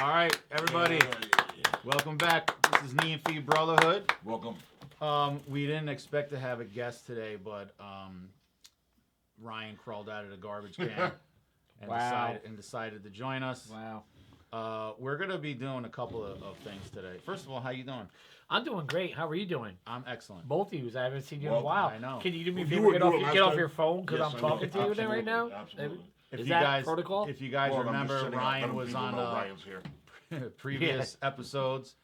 All right, everybody, welcome back. This is Nee and Fee Brotherhood. Welcome. We didn't expect to have a guest today, but Ryan crawled out of the garbage can and decided to join us. Wow. We're gonna be doing a couple of things today. First of all, how you doing? I'm doing great. How are you doing? I'm excellent. Both of you. I haven't seen you in a while. I know. Can you do me a Well, favor? you Get off time? your phone because Yes, I'm I talking will. to you right now. Absolutely. Is that protocol? If you guys Well, I'm remember, just sitting out, Ryan letting was people on know Ryan's here. previous episodes.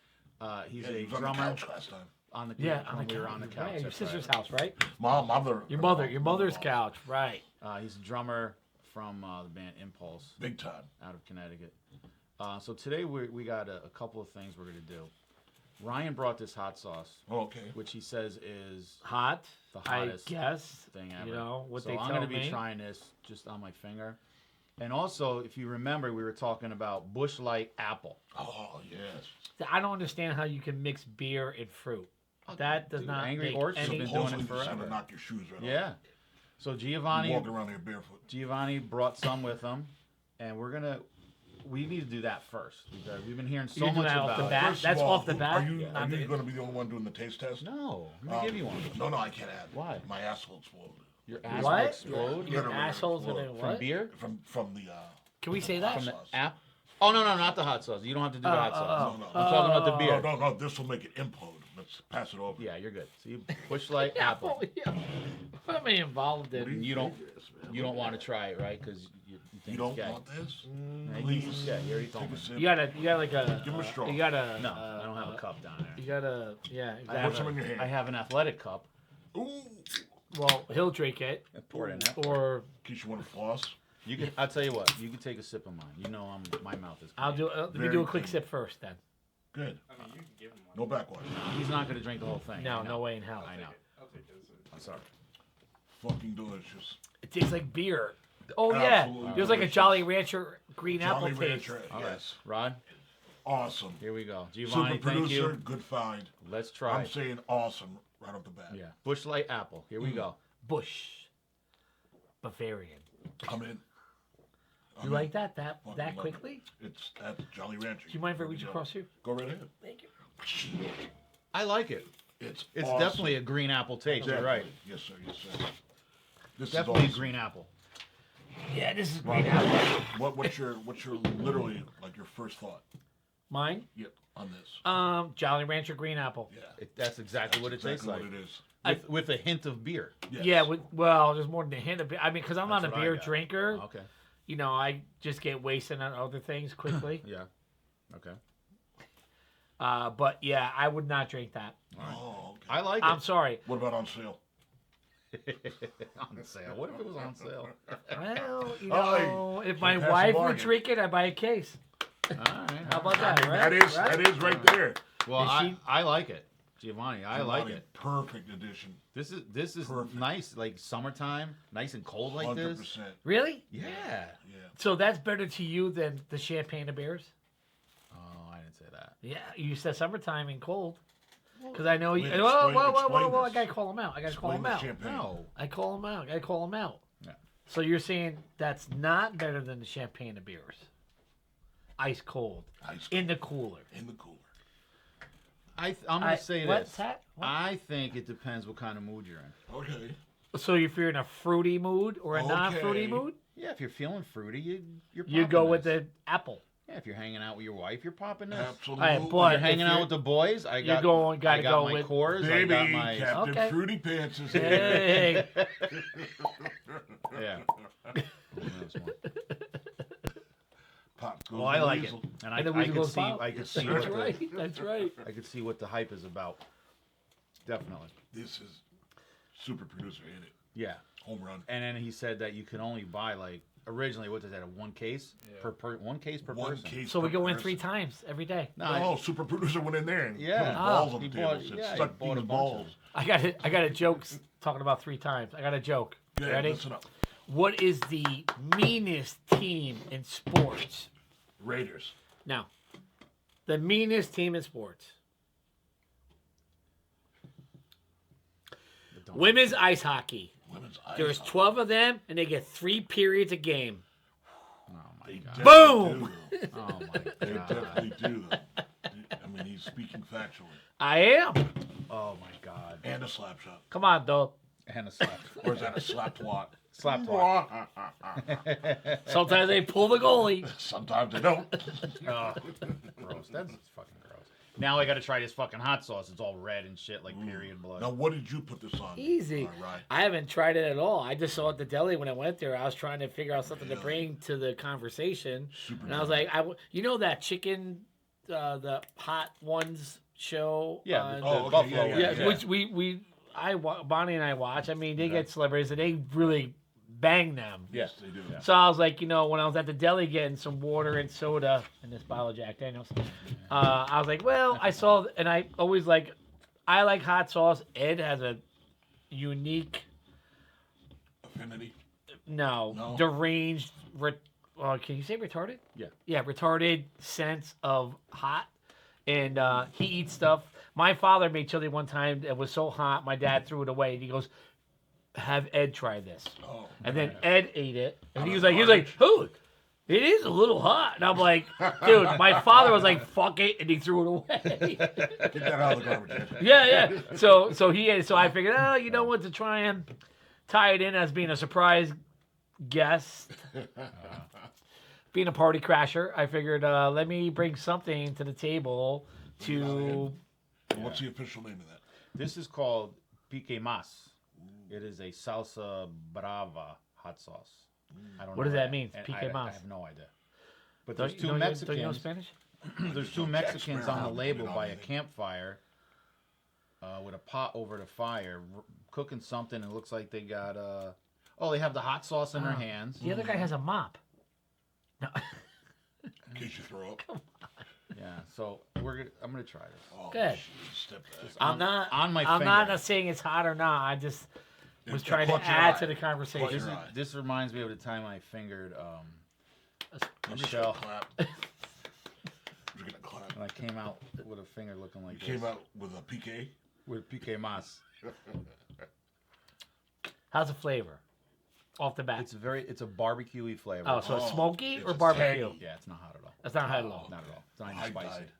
He's Yeah, a he was on the drummer couch last time. on the Yeah, we were on the couch. Right, your That's sister's right. house, right? Your mother's couch, right? He's a drummer from the band Impulse. Big time. Out of Connecticut. So today we got a couple of things we're going to do. Ryan brought this hot sauce, Okay. which he says is Hot. the hottest I guess. thing ever. You know what so they I'm tell gonna be me. trying this just on my finger. And also, if you remember, we were talking about Busch Light Apple. Oh, yes. I don't understand how you can mix beer and fruit. That does Dude, not Angry make Orchard's any. been doing Supposedly it just forever. to knock your shoes right Yeah. off. So You walk around here barefoot. Giovanni brought some with him, and we need to do that first because we've been hearing so You're doing much that off about the it. bat? First That's of all, off the bat? Are you Not the- going to be the only one doing the taste test? No, I'm gonna give you one. No, I can't have it. Why? My asshole exploded. Your ass What? will explode Your Literally asshole's explode. gonna from what? beer. From the Can we say that? From the sauce. app? Oh no, not the hot sauce. You don't have to do the hot sauce. no. I'm talking about the beer. No, this will make it implode. Let's pass it over. Yeah, you're good. So you Busch Light Apple. Yeah. What am I involved in? You don't want to try it, right? Because you think You don't it's gay. want this? Yeah, Please. Yeah, you already told Take me. a sip. You got like a. Give him a straw. You got a. No, I don't have a cup down there. You got a. Yeah, I exactly. have, Put some in your hand. I have an athletic cup. Ooh. Well, he'll drink it, Pour it in there. or In case you want to floss. You can. I'll tell you what. You can take a sip of mine. You know, my mouth is. I'll do. Let me Very do a quick clean. sip first, then. Good. I mean, you can give him one. No backwash. He's not going to drink the whole thing. No, I know. no way in hell. I know. I'll take this. I'm sorry. Fucking delicious. It tastes like beer. Oh Absolutely yeah, there's like a delicious. Jolly Rancher green Jolly apple taste. Rancher. All right, Yes. Rod. Awesome. Here we go. Super Giovanni, thank producer, you. good find. Let's try. I'm saying awesome right off the bat. Yeah. Busch Light Apple. Here we go. Busch, Bavarian. I'm in. You like that Fucking love it. quickly? It's at Jolly Rancher. Do you mind if I reach across you? Go right ahead. Thank you. I like it. It's It's awesome. definitely a green apple taste. You're right. Yes, sir. Yes, sir. This Definitely is a green apple. Yeah, this is Right. green apple. What's your literally like your first thought? Mine? Yep, on this. Jolly Rancher green apple. Yeah. That's exactly what it tastes like. What it is. With a hint of beer. Yes. Yeah, well, there's more than a hint of beer. I mean, because I'm not That's a what I beer got. drinker. Okay. You know, I just get wasted on other things quickly. Yeah. Okay. But yeah, I would not drink that. Oh, okay. I like I'm it. sorry. What about on sale? On sale. What if it was on sale? Well, you Oh, know, if my pass the wife would bargain. drink it, I'd buy a case. All right. How about that? Right? That is right there. Well, Is she- I like it, Giovanni. I like Giovanni, it. Perfect addition. This is Perfect. nice, like summertime, nice and cold like 100%. this. Really? Yeah. Yeah. So that's better to you than the champagne of beers? Oh, I didn't say that. Yeah, you said summertime and cold. Because I know you. Wait, Whoa, explain I this. gotta call him out. I gotta call Explain him the out. champagne. No. I call him out. I gotta call him out. Yeah. So you're saying that's not better than the champagne of beers? Ice cold. Ice In the cooler. in the cooler. I'm gonna say what's this. that? What? I think it depends what kind of mood you're in. Okay. So if you're in a fruity mood or a non-fruity Okay. mood, Yeah, if you're feeling fruity, you're you popping go with this. the apple. Yeah, if you're hanging out with your wife, you're popping this. Absolutely. All right, If but you're hanging if out you're- with the boys, I got. gotta I got go my with- Coors. I Baby, got my. Captain Okay. Fruity Pants is here. Hey. Yeah. That's one. Pop goes Well, I the like it, weasel. and And the I weasel could goes see. pop. I could see That's what right. That's right. I could see what the hype is about. Definitely. This is super producer hit it. Yeah. Home run. And then he said that you can only buy like originally what is that, a one case one case per One person. case So we per go in person. 3 times every day. No, Oh, super producer went in there and Yeah. put his Ah. balls on He the table. bought- Said, yeah, he suck bought a these bunch of balls. I got a joke talking about 3 times. I got a joke. Yeah, Ready? listen up. What is the meanest team in sports? Raiders. Now, the meanest team in sports. Don't- Women's ice hockey. Women's ice There's hockey. 12 of them, and they get 3 periods a game. Oh my They god. definitely Boom! do. Oh my They god. definitely actually. I am. Oh my god. And a slap shot. Come on, though. And a slap. Or is that a slap twat? Slap twat. Sometimes they pull the goalie. Sometimes they don't. Oh, gross. That's fucking gross. Now I gotta try this fucking hot sauce. It's all red and shit, like period blood. Now, what did you put this on? Easy. All right. I haven't tried it at all. I just saw it at the deli when I went there. I was trying to figure out something to bring to the conversation. Super And I was like, you know that chicken, the Hot Ones show? Yeah, on- the Oh, okay, buffalo. yeah, yeah, which Bonnie and I watch. I mean, they get celebrities and they really bang them. Yes, they do. Yeah. So I was like, when I was at the deli getting some water and soda and this bottle of Jack Daniels, I was like, well, I saw, and I always I like hot sauce. Ed has a unique, Affinity. no. deranged, can you say retarded? Yeah. Yeah, retarded sense of hot. And he eats stuff. My father made chili one time. It was so hot, my dad threw it away. And he goes, have Ed try this. Oh. And then Ed ate it, and he was like, "Oh, it is a little hot." And I'm like, "Dude, my father was like, fuck it," and he threw it away. Get that out of the garbage. Ed. yeah. So he ate it. So I figured, you know what, to try and tie it in as being a surprise guest, being a party crasher, I figured, let me bring something to the table to. What's the official name of that? This is called pique mas. It is a salsa brava hot sauce. I don't What know does that mean? and Pique I mas. have no idea. But there's two Don't you know Mexicans. Spanish? There's two Jack Mexicans Sparrow on the put label it on by a anything. campfire with a pot over the fire, cooking something. It looks like they got they have the hot sauce in their hands. The other guy has a mop. No. In case you throw up. Yeah, so I'm gonna try this. Oh, Good. Step back. I'm not on my I'm finger. not saying it's hot or not. I just was It trying to caught your add eye. to the conversation. Caught This, your is, eye. this reminds me of the time I fingered I'm just Michelle, gonna clap. I'm just gonna clap. and I came out with a finger looking like You this. came out with a PK. With pique mas. How's the flavor? Off the bat. It's a barbecue-y flavor. Oh, so it's Oh, smoky it's or a barbecue? tangy. Yeah, it's not hot at all. That's not hot at all. Not at all. It's not even High spicy. died.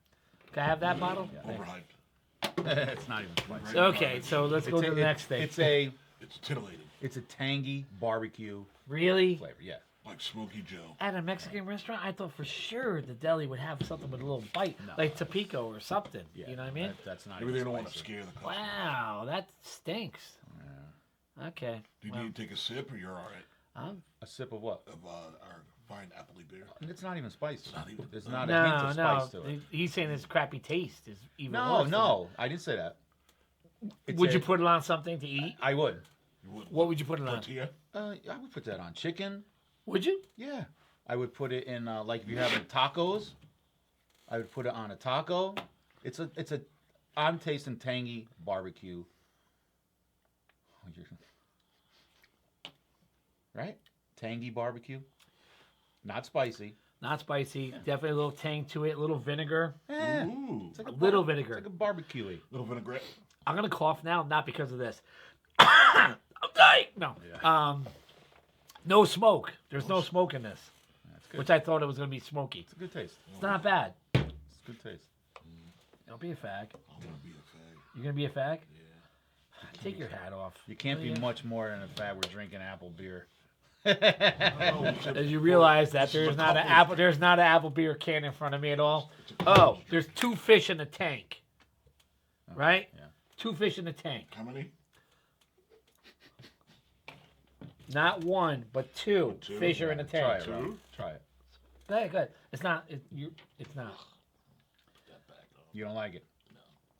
Can I have that bottle? Yeah. Overhyped. It's not even spicy. Okay, so let's go to the next thing. It's It's titillating. a tangy barbecue Really? flavor. Yeah. Like Smokey Joe. At a Mexican restaurant, I thought for sure the deli would have something with a little bite, No. like Tapico or something. Yeah. You know what I mean? That's not Maybe they even don't want to spicy. scare the customer. Wow, that stinks. Yeah. Okay. Do you well, need to take a sip or you're all right? A sip of what? Of our fine appley beer. It's not even spicy. not even- There's not a hint no, of no. spice to it. He's saying his crappy taste is even No, worse. than no. I didn't say that. that. Would you put it on something to eat? I would. You would What would you put it on? tortilla? I would put that on chicken. Would you? Yeah. I would put it in like if you're having tacos. I would put it on a taco. I'm tasting tangy barbecue. Right? Tangy barbecue. Not spicy. Not spicy. Definitely a little tang to it. A little vinegar. Ooh. It's like A little It's vinegar. like a barbecue-y. Little vinaigrette. I'm gonna cough now, not because of this. I'm dying. No. Yeah. No smoke. There's no smoke in this, That's good. which I thought it was gonna be smoky. It's a good taste. It's not bad. It's a good taste. Don't be a fag. I'm gonna be a fag. You gonna be a fag? Yeah. Take your hat off. You can't Oh, be yeah. much more than a fat. We're drinking apple beer. As you realize that there's not an apple beer can in front of me at all. Oh, there's 2 fish in the tank. Right? Yeah. 2 fish in the tank. How many? Not 1, but 2 Two? fish are in the Try tank. it, Rob. Try it. Good, good. It's not. It's not. That back though. You don't like it?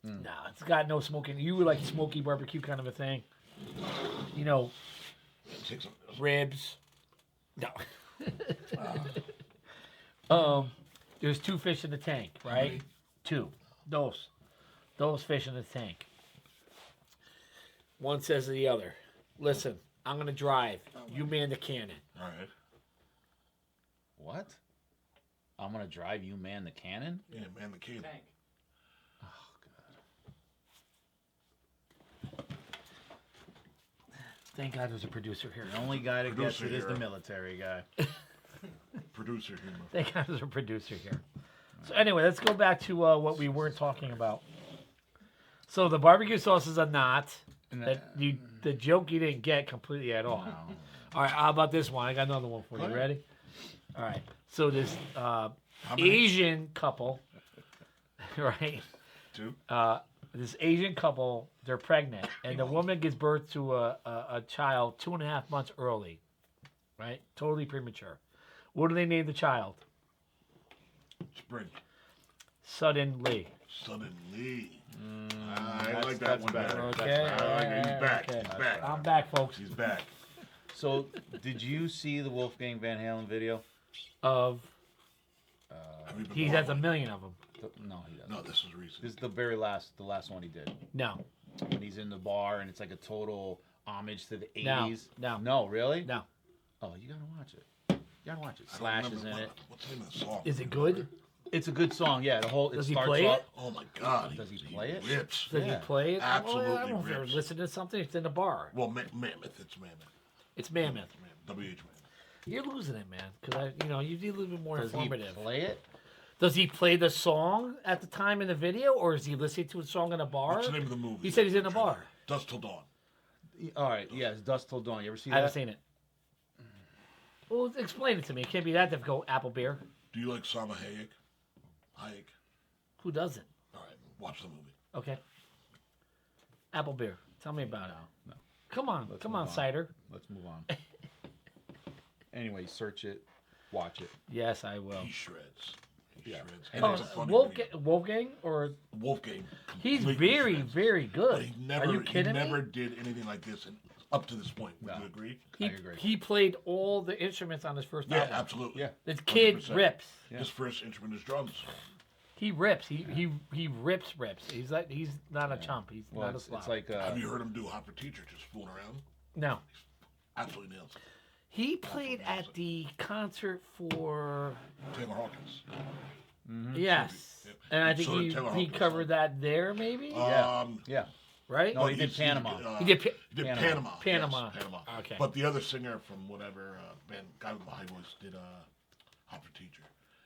No, it's got no smoking. You would like smoky barbecue kind of a thing. You know, Take some. ribs. No. There's 2 fish in the tank, right? many? 2. Those fish in the tank. One says to the other, "Listen, I'm gonna drive. You man the cannon." All right. What? I'm gonna drive you, man, the cannon? Yeah, man, the kid. Oh god. Thank God there's a producer here. The only guy that gets Producer it is the hero. military guy. Producer humor. Thank God there's a producer here. So anyway, let's go back to what we weren't talking about. So the barbecue sauce is a knot. And The joke you didn't get completely at all. no. All right, how about this one? I got another one for you. Go Ready? All right. So this How many? Asian couple, right? 2. This Asian couple, they're pregnant, and the woman gives birth to a child 2.5 months early, right? Totally premature. What do they name the child? Spring. Suddenly. Suddenly. I that's- like that that's one better. better. Okay. I like it. He's back. Okay. He's back. I'm back, folks. He's back. So, did you see the Wolfgang Van Halen video? Of Have you been he to has a one? million of them. No, he doesn't. No, this is recent. This is the last one he did. No, When he's in the bar and it's like a total homage to the No, 80s. no. No, really? no. Oh, you gotta watch it. You gotta watch it. I don't Slash is remember in it. What's the name of the song? Is it good? It's a good song. Yeah, Does he starts play off. it? Oh my God. Does he play it? Rips. Does Yeah. he play it? Absolutely I don't know if they're rips. listening to something. It's in the bar. Well, Mammoth. It's Mammoth. It's Mammoth. WH Mammoth. You're losing it, man. Because you need a little bit more Does he informative. play it? Does he play the song at the time in the video, or is he listening to a song in a bar? What's the name of the movie? He said he's in a bar. Dusk Till Dawn. All right. Yes, Dust Till Dawn. You ever see I that? haven't seen it. Well, explain it to me. It can't be that difficult. Apple beer. Do you like Salma Hayek? Hayek. Who doesn't? All right, watch the movie. Okay. Apple beer. Tell me about it. No. Come on. Let's Come move on, on. cider. Let's move on. Anyway, search it, watch it. Yes, I will. He shreds. He Yeah. shreds. And And Oh, it's a funny Wolfgang, or Wolfgang. he's completely very, shreds. very But good. he never, Are you kidding he never me? did anything like this up to this point. Would No. you agree? He, I agree. he played all the instruments on his first Yeah, album. absolutely. Yeah. This kid 100%. rips. Yeah. His first instrument is drums. He rips. He rips. He's not a chump. He's Well, not a it's slob. like Have you heard him do Hot for Teacher, just fooling around? No. Absolutely nails it. He played at the concert for Taylor Hawkins. yes, Yep. and I And think so did Taylor he Hawkins. covered that there maybe, Yeah. Yeah. right? No, he did Panama. He did He did Panama. Panama. Panama. Yes, Panama. Okay. But the other singer from whatever band, guy with the high voice, did Hot for Teacher,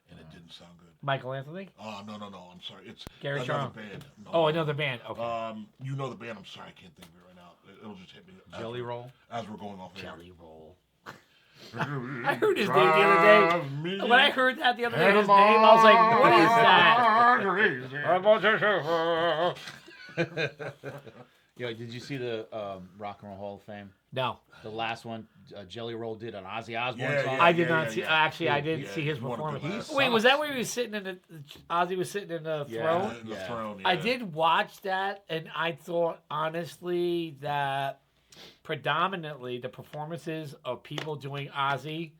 and it didn't sound good. Michael Anthony. No. I'm sorry. It's Gary another Sharon. band. No, Oh, no. another band. Okay. You know the band. I'm sorry, I can't think of it right now. It'll just hit me. Jelly Roll. As we're going off air. Jelly Roll. I heard his name the other day. When I heard that the other day, his name, I was like, "What is that?" Yo, did you see the Rock and Roll Hall of Fame? No, The last one, Jelly Roll did an Ozzy Osbourne Yeah, song. yeah. I did not see. Actually, I Yeah, didn't yeah, see his he wanted the performance. last Wait, song. was that where he was sitting in the Ozzy was sitting in the Yeah. throne? In the Yeah. throne, I yeah. did watch that, and I thought honestly that predominantly the performances of people doing Ozzy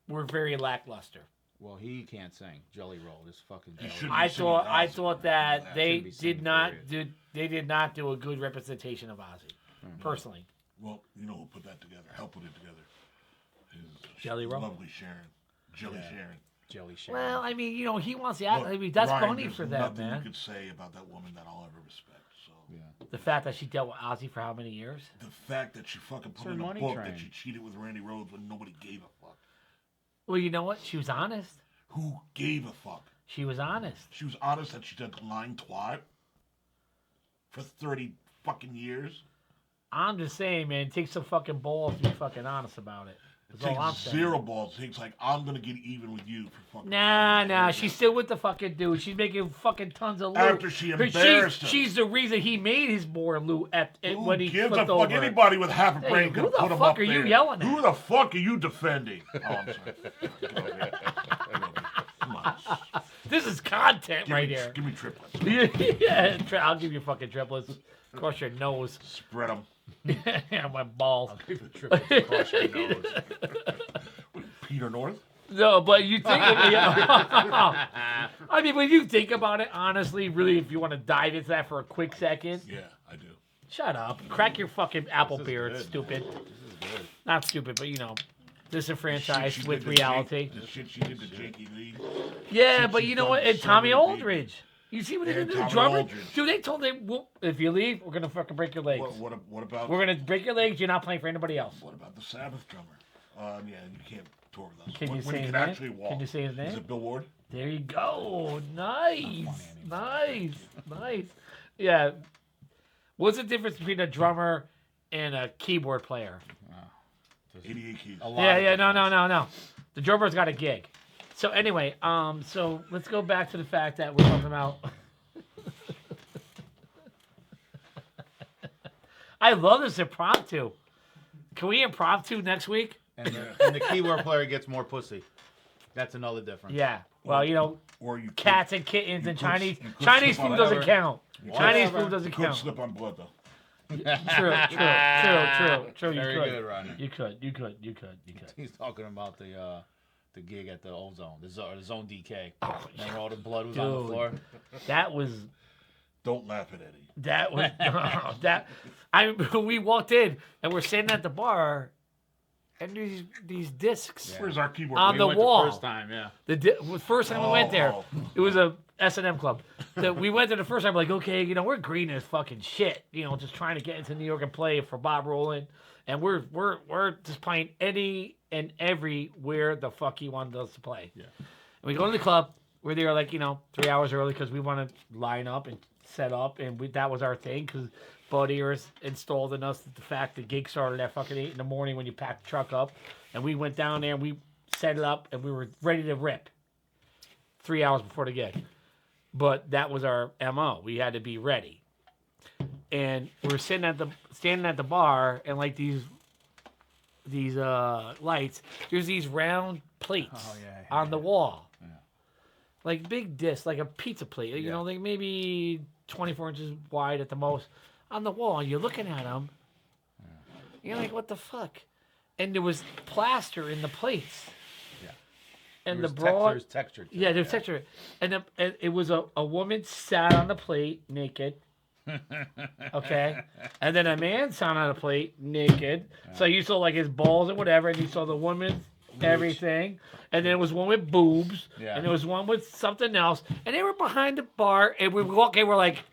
were very lackluster. Well, he can't sing. Jelly Roll, this fucking. He Jelly shouldn't Roll. I be singing thought Ozzy. that Yeah, they shouldn't be singing, did not period. do a good representation of Ozzy, personally. Well, you know who put that together? Helped put it together. His Jelly Roll? Lovely Sharon. Jelly Yeah. Sharon. Jelly Sharon. Well, I mean, he wants the act. Look, I mean, that's Ryan, funny there's for them, nothing man. you could say about that woman that I'll ever respect. So yeah. The fact that she dealt with Ozzy for how many years? the fact that she fucking put her in a money book train. that she cheated with Randy Rhoads when nobody gave a fuck. Well, you know what? She was honest. Who gave a fuck? She was honest. She was honest that she did lying twat for 30 fucking years. I'm just saying, man, it takes some fucking balls to be fucking honest about it. It That's all I'm takes saying. zero balls. It takes like, I'm going to get even with you for fucking Nah, she's still with the fucking dude. She's making fucking tons of loot. After she But embarrassed him. she's the reason he made his more loot Who when he gives a flipped fuck? over. Anybody with half a Hey, brain who could the put him fuck up are you there. yelling at? Who the fuck are you defending? Oh, I'm sorry. Get over here. Come on. This is content Give right me, here. Give me triplets. Yeah, I'll give you fucking triplets. Cross your nose. Spread them. Yeah, my balls. Give it triplets across your nose. Peter North. No, but you think I mean, when you think about it, honestly, really, if you want to dive into that for a quick second, Yeah, I do. shut up. Crack your fucking apple This is beer, good, stupid. This is good. Not stupid, but disenfranchised Shit she with did to reality. The shit she did to Jakey Lee. Yeah, shit but she's you know done what? to And so Tommy many people. Aldridge. You see what they And did to the Tommy drummer? Aldridge. Dude, they told him, well, if you leave, we're going to fucking break your legs. What about We're going to break your legs. You're not playing for anybody else. what about the Sabbath drummer? Yeah, you can't tour with us. Can you when say he his can name? actually walk. Can you say his Is name? it Bill Ward? There you go. Nice. funny Nice. Nice. Yeah. What's the difference between a drummer and a keyboard player? 88 keys. A lot Yeah, of yeah, no. difference. The drummer's got a gig. So anyway, so let's go back to the fact that we're talking about. I love this impromptu. Can we impromptu next week? And the keyboard player gets more pussy. That's another difference. Yeah. Well, you know, Or you cats and kittens you and could- Chinese you could Chinese slip on food doesn't whatever. count. Whatever. Chinese food doesn't could count. slip on blood though. True. You Very could. good, Rodney. You could. He's talking about the gig at the Ozone, the Zone DK. Oh, Remember all the blood was on the Dude. floor? that was Don't laugh at Eddie. that was we walked in and we're sitting at the bar and these discs Yeah. Where's our keyboard? On We the went wall. The first time, yeah. the first time we went there. Oh. It was a S&M club. We went there the first time, like, okay, you know, we're green as fucking shit. You know, just trying to get into New York and play for Bob Roland. And we're just playing any and everywhere the fuck he wanted us to play. Yeah. And we go to the club. We're there, like, you know, 3 hours early because we want to line up and set up. And that was our thing because Bud Ears installed in us the fact the gig started at fucking 8 in the morning when you packed the truck up. And we went down there and we set it up and we were ready to rip 3 hours before the gig. But that was our MO. We had to be ready. And we're standing at the bar and like these lights, there's these round plates on the wall. Yeah. Like big discs, like a pizza plate, you know, like maybe 24 inches wide at the most on the wall. And you're looking at them. You're like, what the fuck? And there was plaster in the plates. Yeah. And There's the broad, there's texture. To yeah, it, there's texture. And it was a woman sat on the plate naked. Okay. And then a man sat on a plate naked. So you saw like his balls and whatever, and you saw the woman's everything. And then there was one with boobs. Yeah. And there was one with something else. And they were behind the bar, and we walk in, we're like,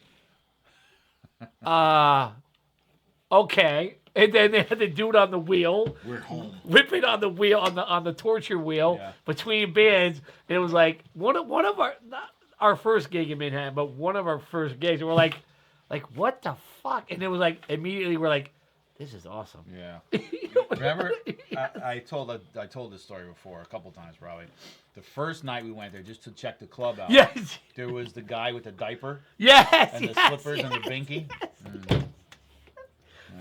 okay. And then they had the dude on the wheel. We're home. Whipping on the wheel on the torture wheel between bands. And it was like one of our not our first gig in Manhattan, but one of our first gigs. And we're like what the fuck? And it was like immediately we're like, this is awesome. Yeah. Remember, I told this story before a couple times probably. The first night we went there just to check the club out. Yes. There was the guy with the diaper Yes. and the slippers and the binky.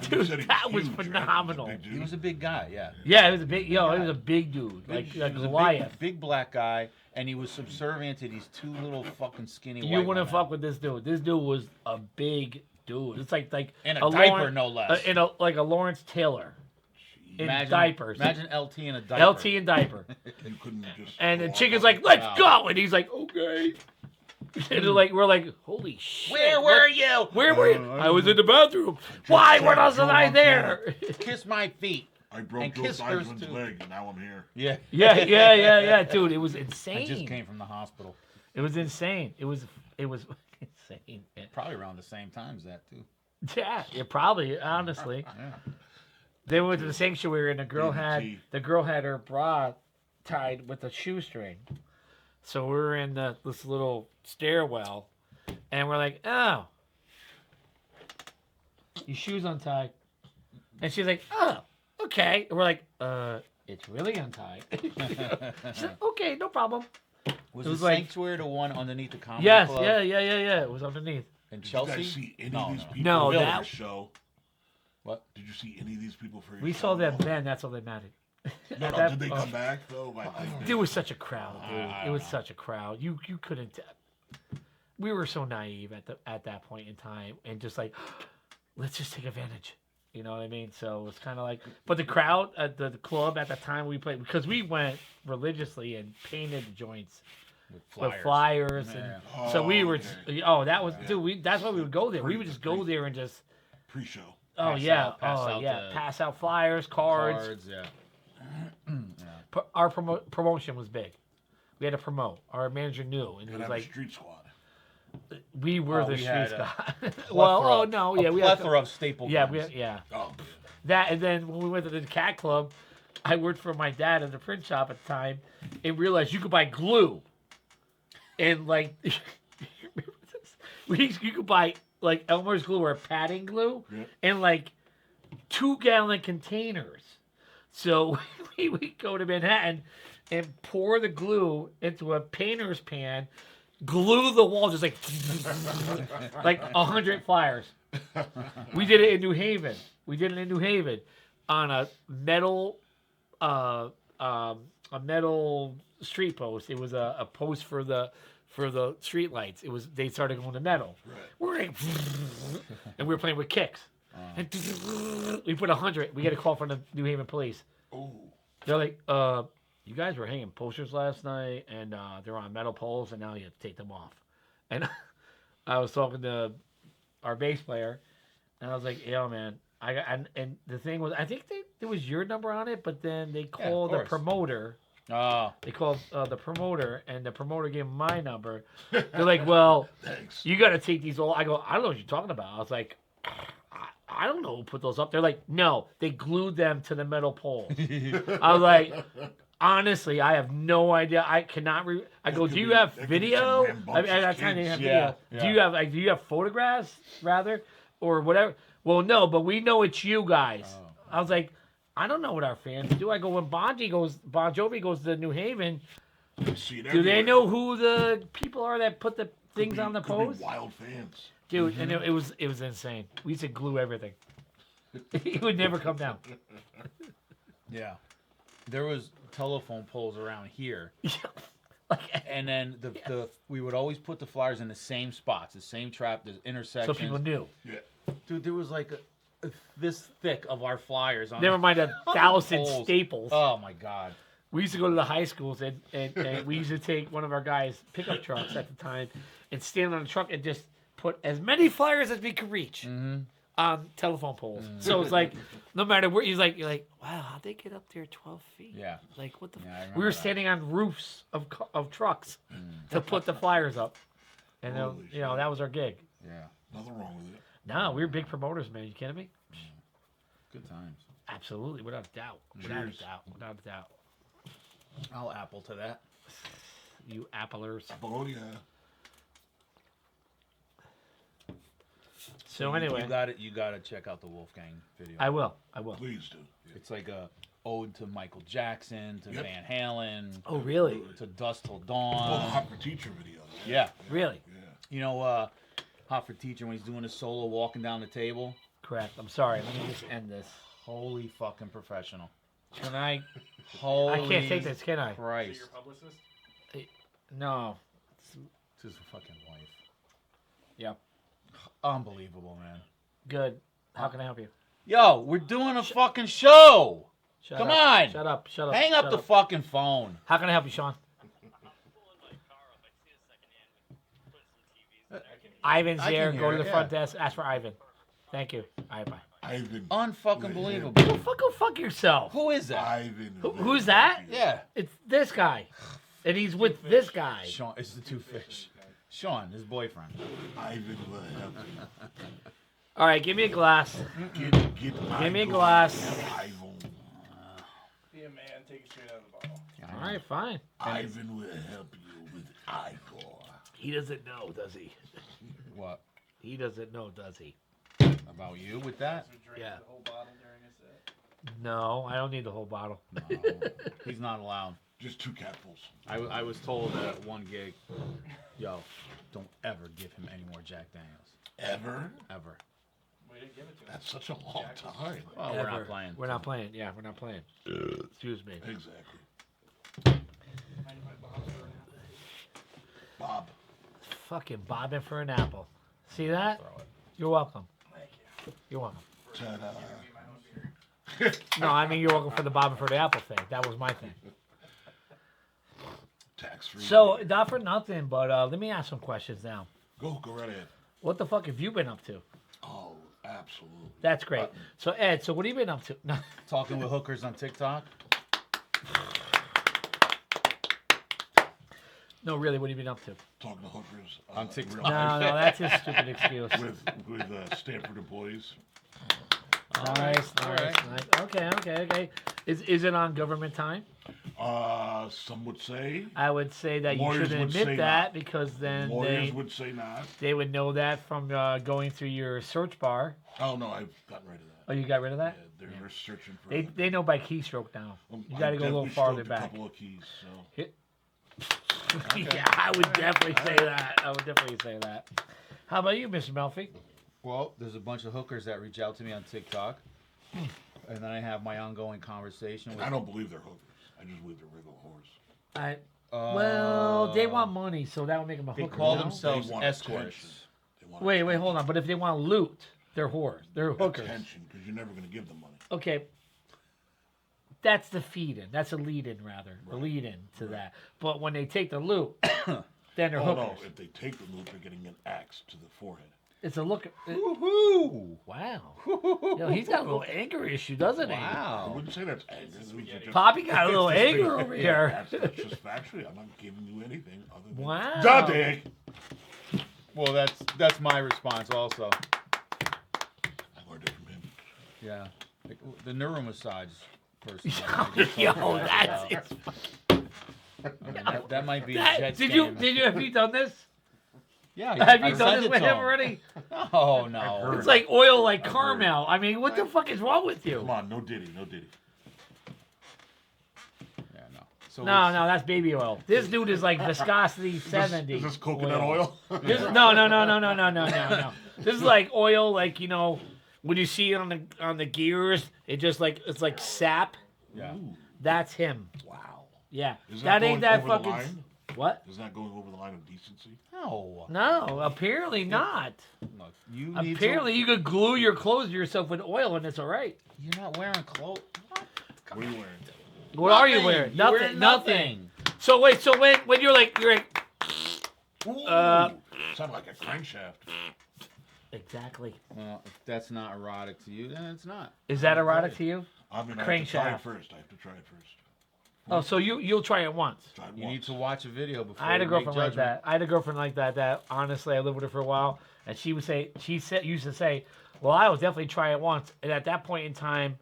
Dude, said he that was huge, right? phenomenal. He was a big dude. He was a big guy, yeah. Yeah, it was a big it was a big dude. Like He was a Goliath. big black guy, and he was subservient to these two little fucking skinny You white wouldn't women. fuck with this dude. This dude was a big dude. It's like In a diaper, Lawrence, no less. in a like a Lawrence Taylor in diapers. Imagine LT in a diaper. LT in diaper. You couldn't just. And the walk chick is up. like, let's Wow. go. And he's like, okay. And we're like, holy shit. Where were you? Where were you? I was in the bathroom. Why wasn't I there? Kiss my feet. I broke and Joe kiss hers Theismann's too. leg, and now I'm here. Yeah. Yeah, dude. It was insane. I just came from the hospital. It was insane. It was insane. Probably around the same time as that too. Yeah, probably, honestly. Yeah. They went to the sanctuary and the girl DDT. had her bra tied with a shoestring. So we were in this little stairwell, and we're like, "Oh, your shoe's untied," and she's like, "Oh, okay." And we're like, "It's really untied." She's like, "Okay, no problem." Was It was the like- sanctuary the one underneath the comedy Yes, club yeah. It was underneath. in Did you guys Chelsea? see any No, of these no. people No, for that- your show? What? Did you see any of these people for your We show? saw them No. then. That's all that mattered. No, At no, that- did they oh. come back though? It was such a crowd, dude. I It was don't know. such a crowd. You couldn't. We were so naive at that point in time, and just like, let's just take advantage. You know what I mean? So it's kind of like, but the crowd at the club at the time we played, because we went religiously and painted the joints with flyers, Yeah. and so we were. That was Yeah. dude. That's why we would go there. We would just go there and just. pre-show. Oh Pass yeah, out- pass out the pass out flyers, cards. Cards, yeah. Our promotion was big. We had to promote. Our manager knew, and he And was have like, a street squad. "We were Oh, the we had street squad." Plethora- Well, oh no, yeah, a we had plethora of staple yeah, guns. Oh, that, and then when we went to the cat club, I worked for my dad at the print shop at the time, and realized you could buy glue, and like, you could buy like Elmer's glue or padding glue Yeah. in like 2-gallon containers. So we would go to Manhattan and pour the glue into a painter's pan, glue the wall just like 100 flyers. We did it in New Haven. On a metal street post. It was a post for the street lights. They started going to metal. Right. We're like, and we were playing with kicks. And we put 100. We get a call from the New Haven police. Oh. They're like, you guys were hanging posters last night, and they're on metal poles, and now you have to take them off. And I was talking to our bass player, and I was like, yo, man. And the thing was, I think there was your number on it, but then they called the promoter. Oh. They called the promoter, and the promoter gave him my number. They're like, well, Thanks. you got to take these all. I go, I don't know what you're talking about. I was like, I don't know who put those up. They're like, no, they glued them to the metal poles. I was like, honestly, I have no idea. I cannot. I go, do you have video? At that time, they didn't have video. Yeah. Do you have photographs rather, or whatever? Well, no, but we know it's you guys. Oh. I was like, I don't know what our fans do. I go, when Bon Jovi goes to New Haven, do they know who the people are that put the things on the post? Wild fans. Dude, and it was insane. We used to glue everything. He would never come down. Yeah. There was telephone poles around here. Like, And then we would always put the flyers in the same spots, the same trap, the intersections. so people knew. Yeah. Dude, there was like this thick of our flyers on Never mind 1,000 poles. staples. Oh my god. We used to go to the high schools, and we used to take one of our guys' pickup trucks at the time and stand on the truck and just put as many flyers as we could reach on telephone poles. So it's like, no matter where, you're like, wow, how'd they get up there 12 feet? Yeah. Like, what the Yeah, I remember we were that. standing on roofs of trucks to put the flyers up. And, Holy that was our gig. Yeah. Nothing wrong with it. No, we were big promoters, man. You kidding me? Good times. Absolutely, without a doubt. Without a doubt. I'll apple to that. You applers. Bologna. So anyway, You gotta check out the Wolfgang video. I will. Please do. It's like a ode to Michael Jackson, to Yep. Van Halen, Oh, really? to Dust Till Oh, the Dawn. Hot for Teacher video. Yeah. Really? Yeah. You know, Hot for Teacher when he's doing his solo walking down the table. Correct. I'm sorry. Let me just end this. Holy fucking professional. Can I? Holy I can't take this, can I? Christ. Your publicist? No. It's his fucking wife. Yep. Unbelievable, man. Good. How can I help you? Yo, we're doing a fucking show. Shut Come up. on. Shut up. Shut up. Hang up shut the fucking phone. How can I help you, Sean? Ivan's I there. can Go hear to the it, front yeah. desk. Ask for Ivan. Thank you. All right, bye. Ivan. Unfucking believable. Go fuck yourself. Who is that? Ivan. Who's that? Yeah. It's this guy. And he's with this guy. Sean, it's the two fish. Sean, his boyfriend. Ivan will help you. All right, give me a glass. Get Give me a Ivan. glass. Ivan. Be a man, take it straight out of the bottle. All right, fine. Ivan will help you with Igor. He doesn't know, does he? What? He doesn't know, does he? About you with that? So drink Yeah. the whole bottle during a set. No, I don't need the whole bottle. No, he's not allowed. Just 2 capfuls. I was told at one gig, yo, don't ever give him any more Jack Daniels. Ever? Ever. We didn't give it to him. That's such a long time. Well, we're Ever. not playing. We're not playing. Yeah, we're not playing. Excuse me. Exactly. Mind if I bottle for now? Bob. Fucking bobbing for an apple. See that? Throw it. You're welcome. Thank you. You're welcome. Ta-da. Give me my own beer. No, I mean you're welcome for the bobbing for the apple thing. That was my thing. Tax-free. So, not for nothing, but let me ask some questions now. Go right ahead. What the fuck have you been up to? Oh, absolutely. That's great. So, Ed, so what have you been up to? No. Talking with hookers on TikTok. No, really, what have you been up to? Talking to hookers. On TikTok. real No, life no, that's his stupid excuse. with Stanford employees. Nice. right. Okay. Is it on government time? Some would say. I would say that you Lawyers shouldn't would admit say that not. because then Lawyers would say not. they would know that from going through your search bar. Oh no, I've gotten rid of that. Oh, you got rid of that? Yeah, they're searching for. They know by keystroke now. You got to I go a little definitely farther stroked back. A couple of keys, so. Yeah, I would definitely say that. How about you, Mr. Melfi? Well, there's a bunch of hookers that reach out to me on TikTok, and then I have my ongoing conversation with. I don't believe they're hookers. I just believe they're regular whores. Well, they want money, so that would make them a They hooker. call no? themselves They want escorts. attention. They want Wait, attention. hold on. But if they want loot, they're whores. They're hookers. Attention, because you're never going to give them money. Okay. That's the feed-in. That's a lead-in, rather. The Right. lead-in to that. But when they take the loot, then they're Oh hookers. no! If they take the loot, they're getting an axe to the forehead. It's a look. Woohoo! Wow. Yo, he's got a little anger issue, doesn't he? I Wow. wouldn't say that's anger. Those are just- Poppy got a little anger over here. That's just factually. I'm not giving you anything other than. Wow. Da dig. Well, that's my response also. I learned it from him. Yeah. Like, the neuromassage person. Yo, that's it. I mean, that might be a That, jet did you scam. have you done this? Yeah. Have you I done sent this it with to him already? Oh no. It's like oil, like caramel. I mean, what the fuck is wrong with you? Come on, no diddy, no diddy. Yeah, no. So No, it's- no, that's baby oil. This dude is like viscosity 70. Is this coconut oil? No. This is like oil, like when you see it on the gears, it's like sap. Yeah. Ooh, That's him. wow. Yeah, Is that ain't going that over fucking. The line? What? Is that going over the line of decency? No. No, apparently not. Look, you need Apparently, you could glue your clothes to yourself with oil, and it's all right. You're not wearing clothes. What? What are you wearing? What are you wearing? You're Nothing. wearing Nothing. So wait. So when you're like Ooh, sound like a crankshaft. exactly. Well, if that's not erotic to you, then it's not. Is that erotic to you? I mean, I have to try it Crankshaft. first. I have to try it first. Oh, so you'll try it once. Try it You once. need to watch a video before I had a you make girlfriend like judgment. that. I had a girlfriend like that. That honestly, I lived with her for a while, and she used to say, "Well, I will definitely try it once." And at that point in time,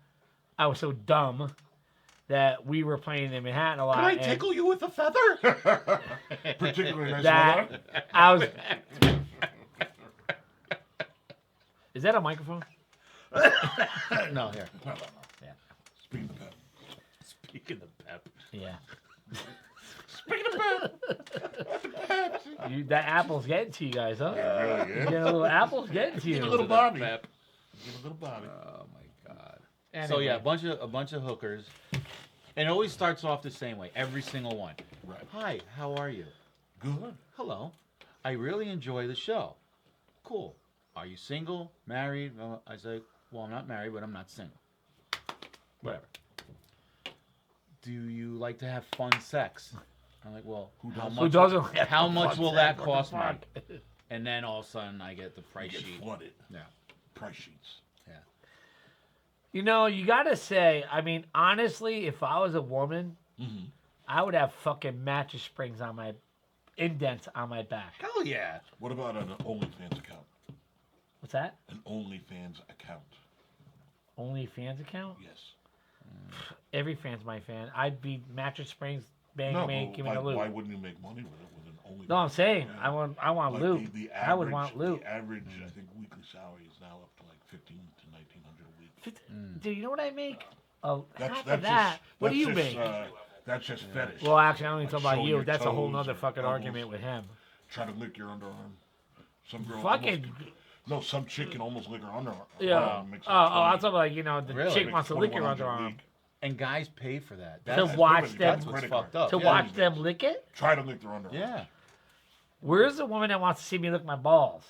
I was so dumb that we were playing in Manhattan a lot. Can I and tickle you with a feather? Particularly nice that weather. I was. Is that a microphone? No, here. Yeah. Speaking of pep. Speaking of pep. Yeah. Speaking of pep. That apple's getting to you guys, huh? Really, You yeah. get a little apple's getting to you. Get a little Bobby. Pep. Give a little Bobby. Oh my god. Anyway. So yeah, a bunch of hookers, and it always starts off the same way. Every single one. Right. Hi, how are you? Good. Hello. I really enjoy the show. Cool. Are you single? Married? I say, well, I'm not married, but I'm not single. Whatever. Do you like to have fun sex? I'm like, well, how doesn't? much? Who doesn't? How much will that What the cost me? fuck? And then all of a sudden, I get the price Get sheet. flooded. Yeah. Price sheets. You know, you gotta say, I mean, honestly, if I was a woman, Mm-hmm. I would have fucking mattress springs on my indents on my back. Hell yeah. What about an OnlyFans account? What's that? An OnlyFans account. OnlyFans account? Yes. Every fan's my fan. I'd be mattress springs, bang, No, bang, but give me the why loot. wouldn't you make money with it with an OnlyFans? No, I'm saying Yeah. I want Like loot. the I would average- want loot. The average, I think, weekly salary is now up to like 15 to 1900 a week. Dude, you know what I make? Oh, That's half that's of that. just, What do that's you just, make? That's just fetish. Well, actually, I don't even Like talk about showing you. your That's a whole toes nother or fucking elbows. argument with him. Try to lick your underarm. Some girl Fucking. almost- no, some chick can almost lick her underarm. Yeah. Makes Oh, like I'm 20 talking about, you know, the Really? chick makes wants to lick your 2100 a underarm. week. And guys pay for that. To That's, watch women, them- that's what's credit fucked card. up. To yeah. watch them lick it? Try to lick their underarm. Yeah. Where's the woman that wants to see me lick my balls?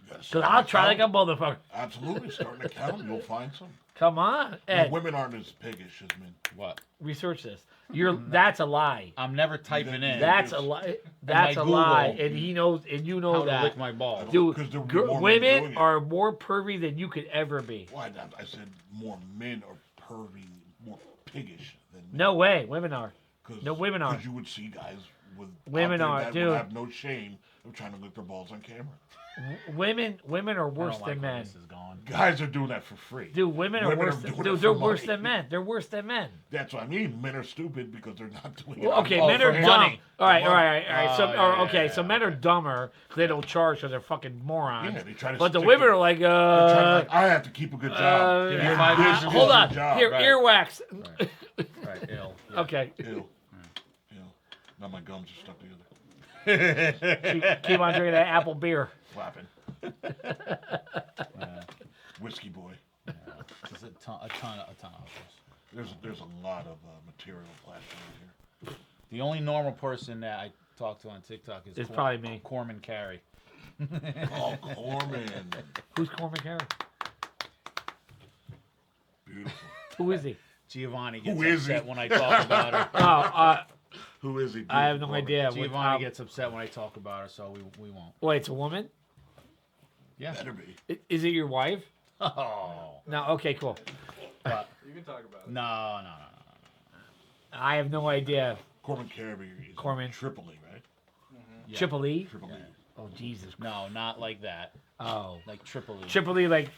You gotta Because start I'll an try like a account. motherfucker. Absolutely. Start an account. You'll find some. Come on. Well, Ed, women aren't as piggish as men. What? research this. That's a lie. I'm never typing in That's a lie. That's my a lie. Google. And he knows, and you know how to that. lick my balls. Dude, 'Cause there will be more men women doing it. are more pervy than you could ever be. Why not? I said more men are pervy, more piggish than men. No way. Women are. Cause, no, women are. Because you would see guys Women out are, there that dude. would have no shame of trying to lick their balls on camera. Women are I worse don't like than where men. this is going. Guys are doing that for free. Dude, women are worse doing than it they're for worse money. than men. They're worse than men. That's what I mean. Men are stupid because they're not doing Well, it. okay, Oh, men for are dumb. money. All right. So, Oh, yeah, okay, yeah, so men are okay. dumber because they don't charge because they're fucking morons. Yeah, they try to but the stick women to- are like, They're trying to, like, I have to keep a good job. Give me You're 5 busy years to doing hold your on. job. Here, right. earwax. Right, ill. Yeah. Okay, Ew. Ew. Now my gums are stuck together. keep on drinking that apple beer. Flapping. Yeah. Whiskey boy. Yeah. There's a ton of this. There's a lot of material flashing in here. The only normal person that I talk to on TikTok is It's probably me. Corman Carey. Oh, Corman. Who's Cormac Harris? Beautiful. Who is he? Giovanni gets Who is upset he? when I talk about her. Oh, Who is he? I have no Corman. idea. Giovanni gets upset when I talk about her, so we won't. Wait, it's a woman? Yeah. Better be. Is it your wife? Oh. No. Okay, cool. But You can talk about it. no. I have no idea. Corman Carey is Corman. Tripoli, right? Yeah. Triple E? Tripoli. Oh, Jesus. No, not like that. Oh. Like Tripoli. Triple E, like.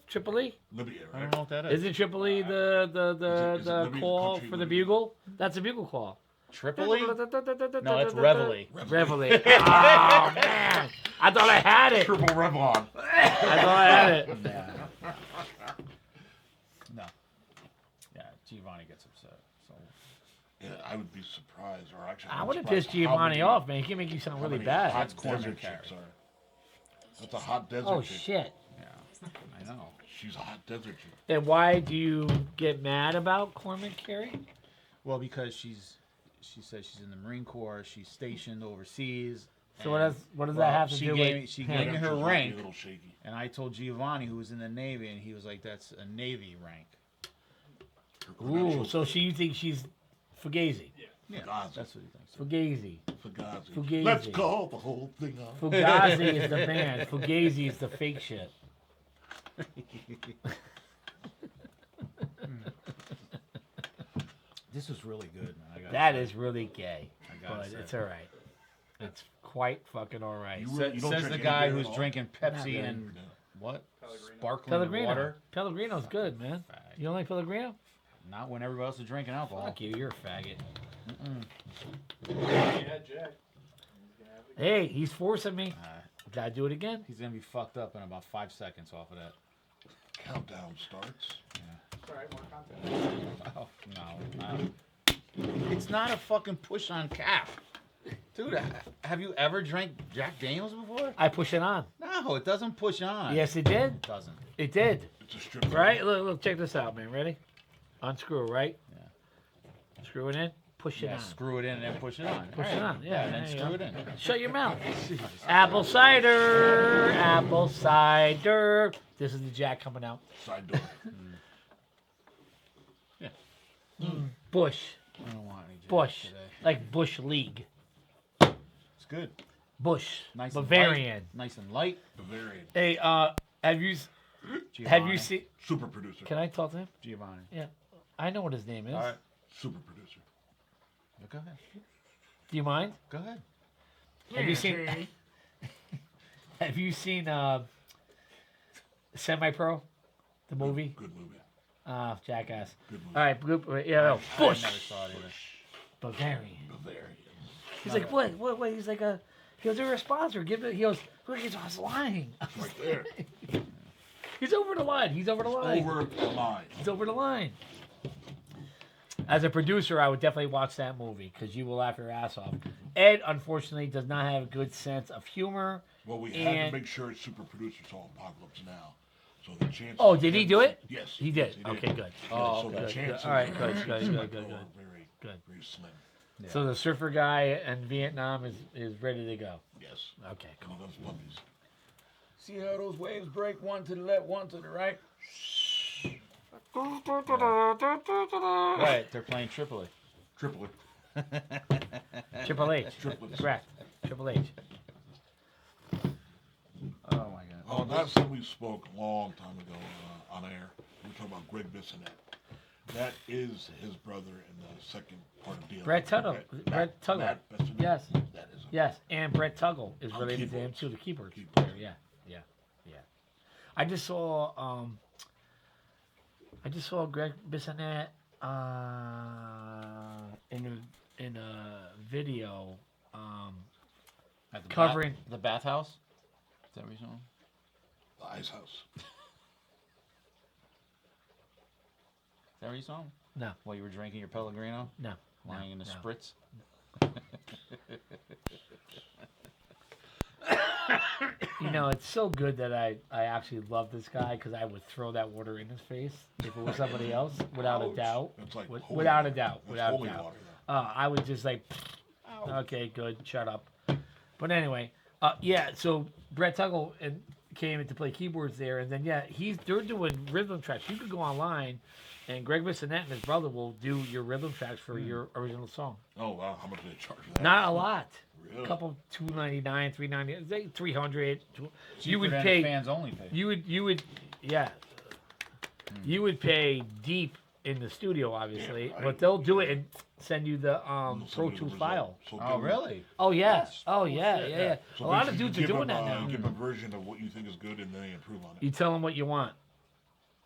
Triple E? Libya, I right? don't know what that is. Isn't Triple E the Is it Libya, call country for the Libya? bugle? That's a bugle call. Tripoli? No, that's Reveille. Reveille. Oh, man. I thought I had it. Triple Revlon. I thought I had it. No. Yeah, Giovanni gets upset. So Yeah, I would be surprised, or actually, I I'm would have surprised pissed how Giovanni many- off, man. He can make you sound how really many bad. Hot That's Corman desert Carey. chicks are. That's a hot desert Oh, chick. shit. yeah, I know. She's a hot desert chick. And why do you get mad about Cormac Carey? Well, because she says she's in the Marine Corps. She's stationed overseas. So and- what does well, that have to she do gave with me, she him? gave me her Credentials might be rank, A little shaky. and I told Giovanni, who was in the Navy, and he was like, "That's a Navy rank." Her Ooh, credentials- so you think she's Fugazi? Yeah, Fugazi. that's what he thinks. Fugazi. Fugazi. Fugazi. Let's call the whole thing off. Fugazi is the band. Fugazi is the fake shit. This was really good, man. I gotta That say. is really gay, I gotta but say. it's all right. It's quite fucking all right. You Sa- really- you don't says drink the any guy beer who's at all? drinking Not Pepsi really. and No. what? Pellegrino. Sparkling Pellegrino. water. Pellegrino's good, man. Fag. You don't like Pellegrino? Not when everybody else is drinking alcohol. Fuck you, you're a faggot. Yeah, Jack. Hey, he's forcing me. Uh, Gotta do it again. he's gonna be fucked up in about 5 seconds off of that. Countdown starts. Sorry, more content. Oh, no. It's not a fucking push on cap. Dude, have you ever drank Jack Daniels before? I push it on. No, it doesn't push on. Yes, it did. It doesn't. It did. It's a strip. club. Right? Look, check this out, man. Ready? Unscrew, right? Yeah. Screw it in. Push it Yeah, on. screw it in and then push it on. Push it Right. on. Yeah, and then there you screw go. it in. Shut your mouth. Apple cider. Apple cider. This is the Jack coming out. Side door. Bush. I don't want any Jack Bush. today. Like Bush League. It's good. Bush. Nice Bavarian. And light. Nice and light. Bavarian. Hey, have you Giovanni. seen? Super producer. Can I talk to him? Giovanni. Yeah, I know what his name is. All right. Super producer. Go ahead. Do you mind? Go ahead. Have you seen? Have you seen Semi Pro, the movie? Good movie. Jackass. Good movie. All right, yeah, no, I Bush, never saw it either. Bavarian. Bavarian. He's like, what? He's like he goes, you're a sponsor. Give it. He goes, look, he's lying. It's right there. He's over the line. He's over the line. Over the line. He's over the line. As a producer, I would definitely watch that movie because you will laugh your ass off. Ed, unfortunately, does not have a good sense of humor. Well, we had And- to make sure it's super producer so Apocalypse Now. So the chances. Oh, did he do it? Yes. He did. Yes, he Okay, good. Oh, so okay. the Good, chances. All right, good, of good, Super good, Pro good, are Very, good. very slim. Yeah. So the surfer guy in Vietnam is ready to go. Yes. Okay, cool. And those puppies. See how those waves break? One to the left, one to the right. Right, they're playing Tripoli. Triplet. Triple H. Triplets. Correct. Triple H. Oh my God. Oh, last time we spoke a long time ago on air, we were talking about Greg Bissonette. That is his brother in the the second part of deal. Brett Tuggle. Brett Tuggle. Matt Besson. Yes. That is Yes, and Brett Tuggle is On related to him keyboards. too, the keyboard Keyboards. player. Yeah. I just saw Greg Bissonette in a video At the covering the bathhouse. Is that what you're saying? the Ice House. Is that what you saw? No. While you were drinking your Pellegrino, no. lying in the no. spritz. You know, it's so good that I actually love this guy because I would throw that water in his face if it was somebody else, without a Ouch. doubt. It's like holy Without a water. doubt. That's Without a holy doubt. water. I would just like, okay, good, shut up. But anyway, yeah. So Brett Tuggle came in to play keyboards there, and then they're doing rhythm tracks. You could go online, and Greg Bissonette and his brother will do your rhythm tracks for your original song. Oh wow, how much do they charge for that? Not a lot. Really? A couple $299, $399, $300. You would Cheaper than pay. fans only pay. You would, yeah. You would pay deep in the studio, obviously, Yeah, right. but they'll do it and send you the They'll Pro send you the Tools result. file. So Oh, give them- really? Oh yeah, Yes. oh yeah, shit, yeah. So A lot of basically dudes you are give doing them, that now. Give them a version of what you think is good, and then they improve on it. You tell them what you want.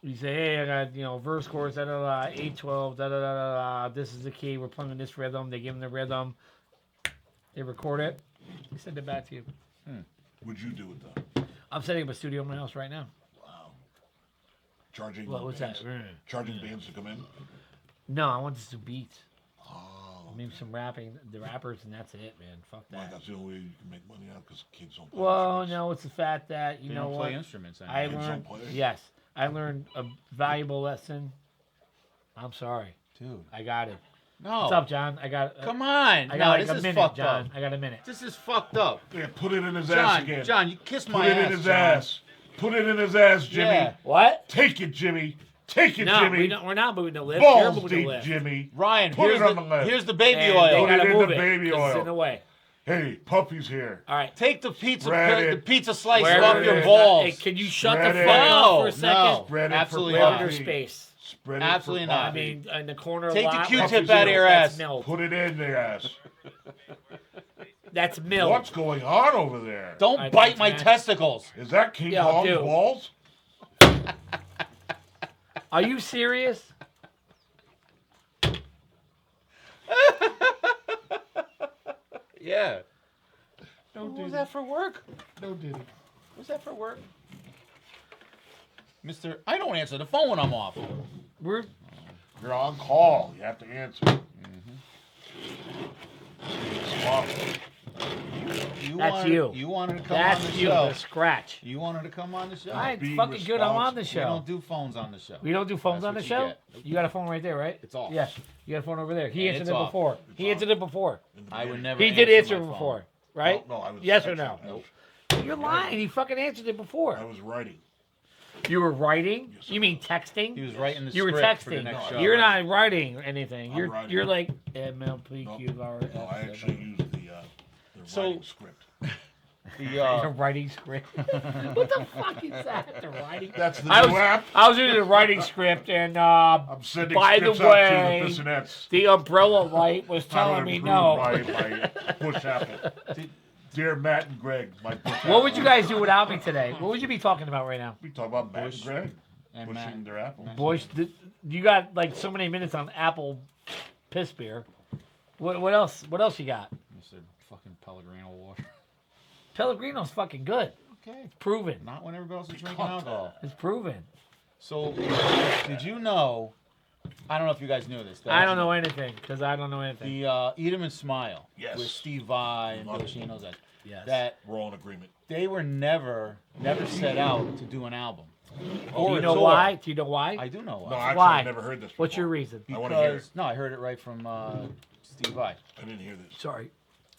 You say, hey, I got verse, chorus, 8/12, This is the key. We're playing this rhythm. They give them the rhythm. They record it. They send it back to you. Would you do it though? I'm setting up a studio in my house right now. Wow. Charging What's bands, that? charging bands to come in. No, I want just to beats. Oh, Maybe some rapping, the rappers, and that's it, man. Fuck why? that. That's the only way you can make money out because kids don't. Play Well, instruments. no, it's the fact that you They know don't what. play instruments I anymore. Kids learned. don't play? Yes, I learned a valuable lesson. I'm sorry, Dude. I got it. No. What's up, John? I got. Come on. I got No, like this a is minute, fucked John. up. I got a minute. This is fucked up. Yeah, put it in his ass again. John, you kiss put my it ass. in his John. ass. Put it in his ass, Jimmy. Yeah. What? Take it, Jimmy. Take it, No, Jimmy. we're not moving the lift. You're Balls moving the deep, lift. Jimmy. Ryan, Put here's it on the left. here's the baby And oil. they Put gotta it in move the it. baby 'cause It's oil. in the way. Hey, Puppy's here. All right. Take the pizza Spread it. slice Where off it your is. balls. Hey, can you shut Spread the it. fuck up for a No, second? no. Spread it Absolutely for not. Where Puppy. there's space. Spread Absolutely it for not. I Puppy. mean, in the corner Take the lot, Q-tip Puppy's out of in. your that's ass. milk. Put it in the ass. That's milk. What's going on over there? Don't I bite think my it's testicles. Is that King Yeah, Kong's dude. balls? Are you serious? Yeah. No, What was that for work? No, diddy. Was that for work? Mister, I don't answer the phone when I'm off. We're You're on call. You have to answer. Swap. You That's wanted, you. You wanted to come that's on the you. show. The scratch. You wanted to come on the show. All right, Being fucking good. I'm on the We show. don't do phones on the show. We don't do phones That's on the what show. you You got a phone right there, right? It's off. Yeah, you got a phone over there. He And answered it's it off. before. He off. answered it before. In the I would beginning. never. He did answer my it phone. before, right? No, I was Yes or texting. no? You're lying. He fucking answered it before. I was writing. You were writing? Yes, You mean texting? He was writing the You were script for the texting. next No, show. You're not writing anything. I'm You're writing. you're like MLPQR. No, I actually used the So- writing script. The, The writing script. What the fuck is that? The writing. That's the I new was app. I was using the writing script, and I'm sending by the scripts way, out to the Bissonettes. the umbrella light was How to telling me improve no. My Busch apple. Dear Matt and Greg, my Busch What would apple. you guys do without me today? What would you be talking about right now? We talk about Matt Busch and Greg and pushing Matt. their apple. Boys, you got like so many minutes on Apple piss beer. What else? What else you got? You said fucking Pellegrino water. Pellegrino's fucking good. Okay. It's proven. Not when everybody else is drinking alcohol. It's proven. So, did you know? I don't know if you guys knew this. I don't know anything because I don't know anything. The Eat 'em and Smile Yes. with Steve Vai and Love Bill it. Sheen knows that. Yes. That We're all in agreement. they were never set out to do an album. Or Do you a know tour. why? Do you know why? I do know why. No, actually, Why? I've never heard this. What's your before. reason? I want to hear it. Because no, I heard it right from Steve Vai. I didn't hear this. Sorry.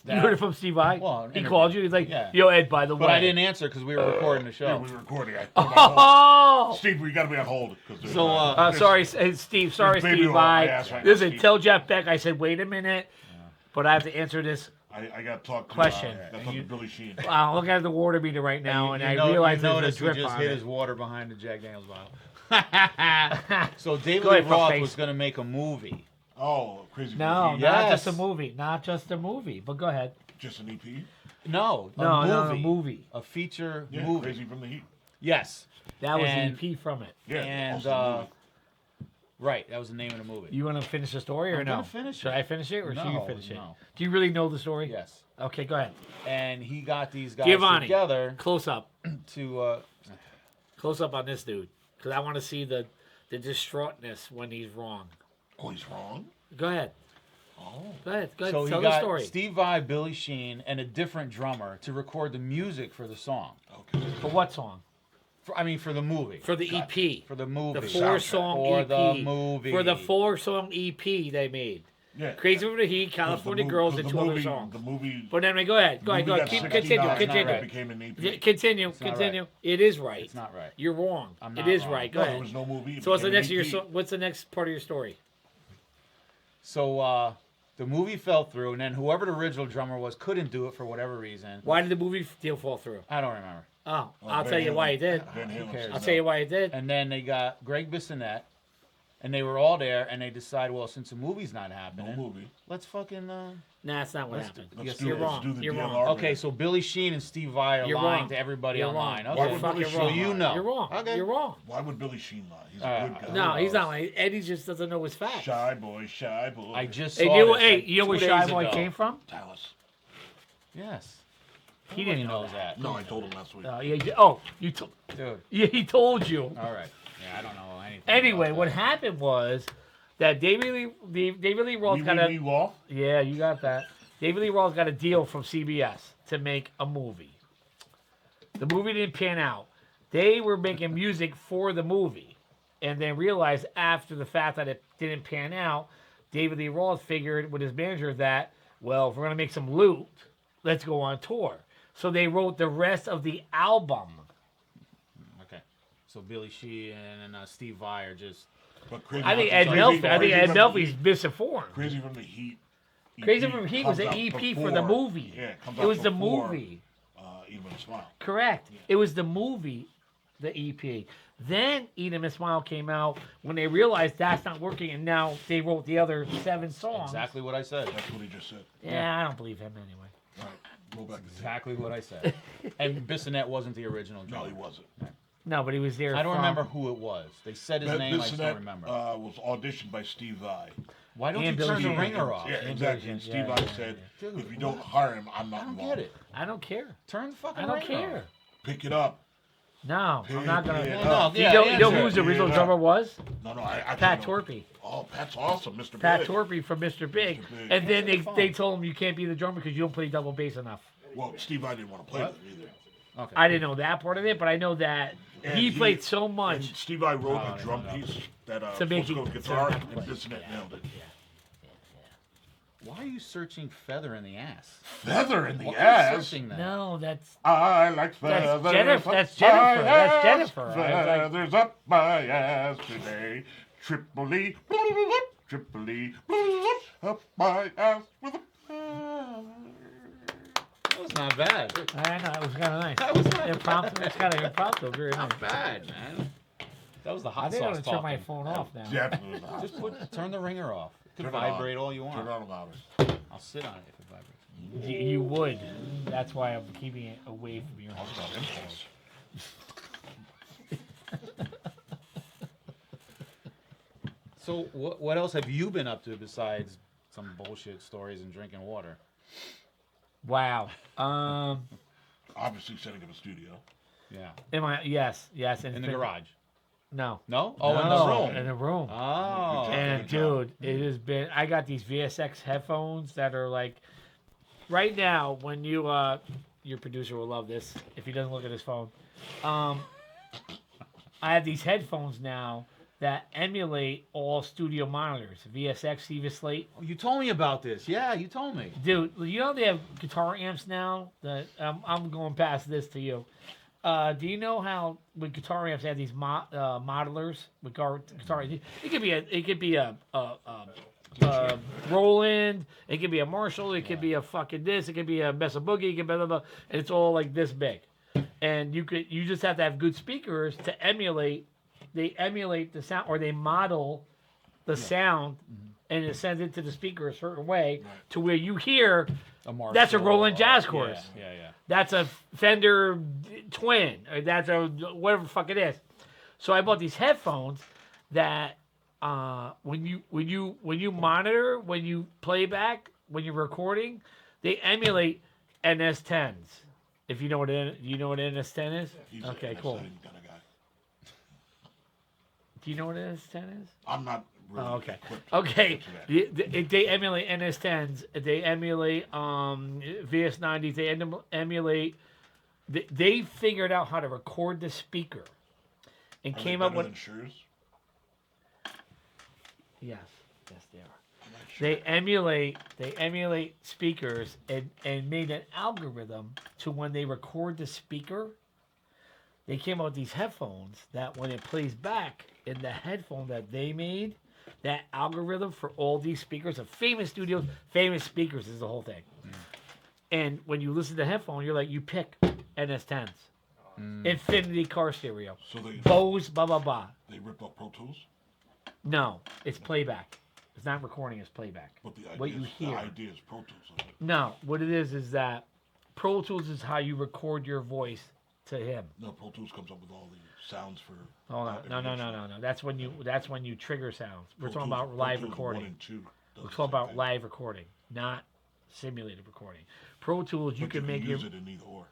That- You heard it from Steve Vai? Well, an He interview. called you. He's like, Yeah. "Yo, Ed, by the But way." I didn't answer because we were recording the Yeah, show. we were recording. I put 'em on hold. Oh. Steve, we got to be on hold. 'Cause there's, So, Sorry, Steve. Sorry, baby Steve oil on my Vai. ass right now, Listen, Steve. tell Jeff Beck. I said, wait a minute, but I have to answer this. I got to talk to, Question. got to talk to Billy Sheen. I'm looking at the water meter right now, and I know- realize you there's a noticed drip he just on hit it. his water behind the Jack Daniels bottle. So David Go ahead, Lee Roth fuckface. was going to make a movie Oh, Crazy for No, the Heat. not Yes. just a movie. Not just a movie. But go ahead. Just an EP? No, a No, movie. no, a movie. A feature Yeah, movie. Crazy from the Heat. Yes. That was And- the EP from it. Yeah, And, also a movie. Right, that was the name of the movie. You want to finish the story or I'm no? gonna finish Should it. I finish it or should you No, finish it? no. Do you really know the story? Yes. Okay, go ahead. And he got these guys Giovanni. together Close up. to. Close up on this dude. Because I want to see the distraughtness when he's wrong. Oh, he's wrong? Go ahead. Oh. Go ahead. Go ahead. So he Tell the got story. Steve Vai, Billy Sheen, and a different drummer to record the music for the song. Okay. For what song? For the movie. For the EP. For the movie. The 4-song For EP. the movie. For the 4-song EP they made. Yeah. Crazy for the Heat, California Girls, and 2 other songs. The movie. But anyway, go ahead. Go ahead. the Go movie ahead. got Continue. 69, Continue. It became an EP. Yeah, Continue. not Continue. right. It is right. It's not right. You're wrong. I'm It not is wrong. right. Go No, ahead. there was no movie. It So what's the became next an of your EP. what's the next part of your story? So the movie fell through, and then whoever the original drummer was couldn't do it for whatever reason. Why did the movie deal fall through? I don't remember. Oh, Oh, I'll Van tell you why Halen. it did. Van Halen. cares? I'll tell you why it did. And then they got Greg Bissonette, and they were all there, and they decided, well, since the movie's not No happening, movie. let's fucking. Nah, that's not what Let's happened. do- Let's Yes, do, you're let's wrong. do the You're DLR wrong. Okay, so Billy Sheen and Steve Vai are You're lying wrong. to everybody You're online. wrong. Okay, Why would Fucking Billy so wrong. Sheen you lie? know. You're wrong. Okay. You're wrong. Why would Billy Sheen lie? He's a Alright, good guy. No, he's knows? not lying. Eddie just doesn't know his facts. Shy boy, shy boy. I just Hey, saw you know, this, hey, like, you know 2 where days Shy Boy ago. came from? Dallas. Yes. He Everybody didn't know knows that. that. No, I told him last week. You told. Dude. Yeah, he told you. All right. Yeah, I don't know anything. Anyway, about what that. happened was that David Lee Roth got a Wall? yeah, you got that. David Lee Roth got a deal from CBS to make a movie. The movie didn't pan out. They were making music for the movie, and then realized after the fact that it didn't pan out, David Lee Roth figured with his manager that, well, if we're gonna make some loot, let's go on tour. So they wrote the rest of the album. Okay. So Billy Sheen and Steve Vai are just. But Crazy I think from- Ed Crazy- Melfi. I think Crazy Ed from the Melfi's Heat- misinformed. Crazy from the Heat. Crazy from the Heat was comes an out EP for the before- movie. Yeah, it comes It out was the before, movie. Even Smile. Correct. It was the movie, the EP. Then Eat 'Em and Smile came out when they realized that's not working, and now they wrote the other 7 songs. Exactly what I said. That's what he just said. Yeah, I don't believe him anyway. All right, go back to Exactly what I said. And Bissonette wasn't the original No, drummer. he wasn't. No, but he was there. I don't from- remember who it was. They said his name. I just Bissonette, don't remember. was auditioned by Steve Vai. Why don't and you turn Billy the Sheen. ringer off? Yeah, exactly. And Steve Vai said, Dude, if you don't hire him, I'm not I don't involved. get it. I don't care. Turn the fucking I don't ringer care. off. Pick it up. No, I'm not gonna. Pick it Well, up. no, You yeah, know, you know answer who's the it. original Yeah. drummer was? No, I Pat know. Torpy. Oh, Pat's awesome, Mr. Pat Big. Torpy from Mr. Big. Mr. Big. And then Answer the they phone. told him you can't be the drummer because you don't play double bass enough. Well, Steve Vai didn't want to play What? with him either. Okay. I didn't know that part of it, but I know that And he played so much. And Steve Vai wrote Oh, a drum no. piece that To make Fosco it- guitar, to and play. Bissonette nailed it. Why are you searching feather in the ass? Feather in the Why are you ass. searching that? No, that's I like feathers. Jennifer- that's up Jennifer, my that's ass, Jennifer. I was like- Feathers up my ass today. Tripoli, Tripoli, up my ass with a feather. That was not bad. I know it was kind of nice. That was not Impromptu. It's kind of impromptu. Very nice. Not bad, man. That was the I hot think I'm sauce gonna turn my talking. phone off now. Definitely not. Just turn the ringer off. It Turn can it on. vibrate all you want. Turn it on louder. I'll sit on it if it vibrates. You would. That's why I'm keeping it away from your It's got impulse. So what else have you been up to besides some bullshit stories and drinking water? Wow. Obviously setting up a studio. Yeah. Am I? Yes. And In it's the been- garage. No. No? Oh, in No, the room. In the room. Oh. Good And job. dude, it has been. I got these VSX headphones that are like, right now. When you, your producer will love this if he doesn't look at his phone. I have these headphones now that emulate all studio monitors. VSX, Stevie Slate. Oh, you told me about this. Yeah, you told me. Dude, you know they have guitar amps now. That I'm going past this to you. Do you know how with guitar amps they have these modelers with guitar? It could be a Roland. It could be a Marshall. It could be a fucking this. It could be a Mesa Boogie. It could be blah, blah, blah, and it's all like this big. And you just have to have good speakers to emulate. They emulate the sound, or they model the sound and it sends it to the speaker a certain way Right. to where you hear A Marshall, that's a Roland jazz chorus. Yeah. That's a Fender Twin. Or that's a whatever the fuck it is. So I bought these headphones that when you monitor, when you play back, when you're recording, they emulate NS10s. If you know what what NS10 is? He's Okay, an cool. exciting kind of guy. Do you know what NS10 is? I'm not really Oh, okay. equipped Okay. to that. They emulate NS10s. They emulate VS90s. They emulate. They figured out how to record the speaker, and Are came they up better with. than Shure? Yes, they are. I'm not sure. They emulate speakers and made an algorithm to when they record the speaker. They came out with these headphones that when it plays back in the headphone that they made, that algorithm for all these speakers of famous studios, famous speakers is the whole thing. And when you listen to the headphone, you're like, you pick NS10s, Infinity car stereo, So Bose, blah blah blah. they rip up Pro Tools, No, it's playback. It's not recording. It's playback. but the idea, What you hear. the idea is Pro Tools. Isn't it? No, what it is that Pro Tools is how you record your voice to him. No, Pro Tools comes up with all the sounds for. Hold on. No. That's when you trigger sounds. We're talking about live recording. 1 and 2 does We're the talking same about thing. live recording, not simulated recording. Pro Tools, you But can make your use it in either or.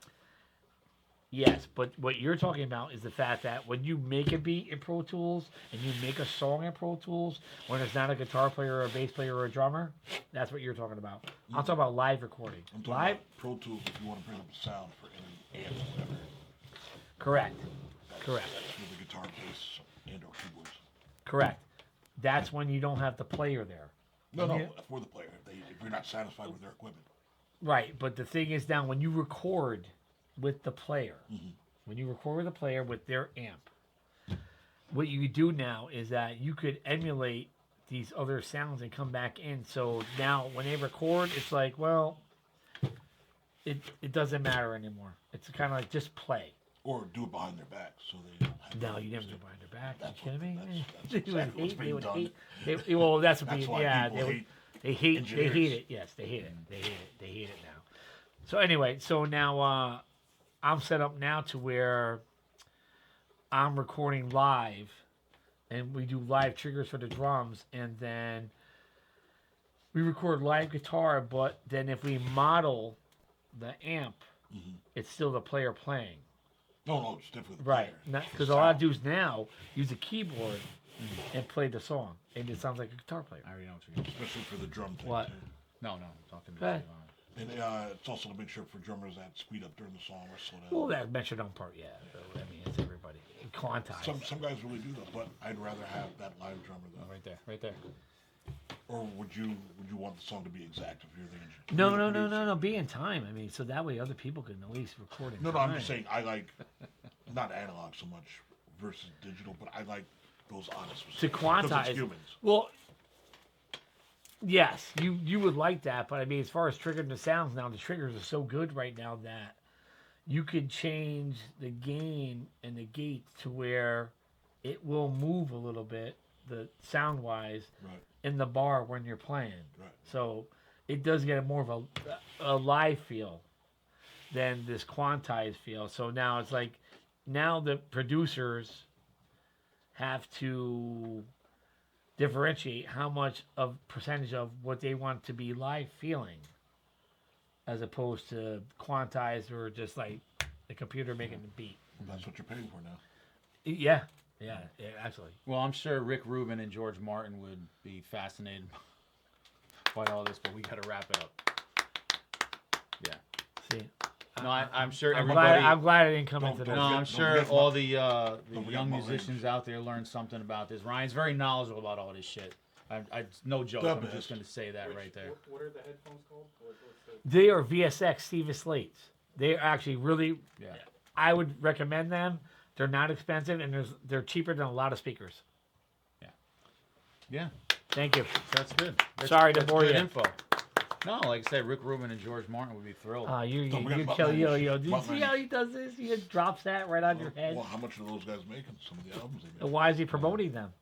yes, but what you're talking about is the fact that when you make a beat in Pro Tools and you make a song in Pro Tools, when it's not a guitar player or a bass player or a drummer, that's what you're talking about. I'm talking about live recording. I'm talking Live, about Pro Tools if you want to bring up a sound for any amp or whatever. correct, correct. That's with the guitar, bass, and or keyboards. Correct. That's when you don't have the player there. No, Yeah. for the player. If you're not satisfied with their equipment. Right, but the thing is now when you record with the player, when you record with the player with their amp, what you do now is that you could emulate these other sounds and come back in. So now when they record, it's like, well, it doesn't matter anymore. It's kind of like just play. Or do it behind their back so they don't have No, to you never use do it. behind their back. That's you kidding what- me? that's They would exactly what's hate- being they would done. hate- well, that's what That's people, why yeah, people hate they hate engineers. it. Yes, they hate it. They hate it. They hate it now. So anyway, so now I'm set up now to where I'm recording live, and we do live triggers for the drums, and then we record live guitar. But then if we model the amp, it's still the player playing. No, it's different. with the Right, player. because a lot of dudes now use a keyboard and play the song, and it sounds like a guitar player. I already know what you're going to Especially for the drum thing. What? Too. No, talk to me. Go ahead. And it's also to make sure for drummers that speed up during the song or slow down. Well, that metronome part, yeah. I mean, it's everybody. Quantized. Some guys really do though, but I'd rather have that live drummer though. Right there. Or would you want the song to be exact if you're the engineer? No. Be in time. I mean, so that way other people can at least record in No, time. I'm just saying I like not analog so much versus digital, but I like those honest To because quantize. it's humans. Well, yes, you would like that, but I mean, as far as triggering the sounds now, the triggers are so good right now that you could change the gain and the gate to where it will move a little bit, the sound wise, Right. in the bar when you're playing. Right. So it does get more of a live feel than this quantized feel. So now it's like now the producers have to differentiate how much of percentage of what they want to be live feeling as opposed to quantized or just like the computer making the beat. That's what you're paying for now. Yeah, absolutely. Well, I'm sure Rick Rubin and George Martin would be fascinated by all this, but we got to wrap it up. Yeah. See, No, I'm sure I'm everybody. glad I didn't come Don't- into don't this. No, forget- I'm don't sure forget all my- the forget young my musicians range. out there learned something about this. Ryan's very knowledgeable about all this shit. No joke. The I'm best. just going to say that right there. What are the headphones called? What's the... They are VSX Steve Slates. They're actually really. Yeah. I would recommend them. They're not expensive and they're cheaper than a lot of speakers. Yeah. Thank you. That's good. Sorry to that's bore good you. info. No, like I said, Rick Rubin and George Martin would be thrilled. You Don't forget about kill my yo. issues. Do you My see how he does this? He just drops that right on your head. Well, how much are those guys making? Some of the albums they And make. why is he promoting them?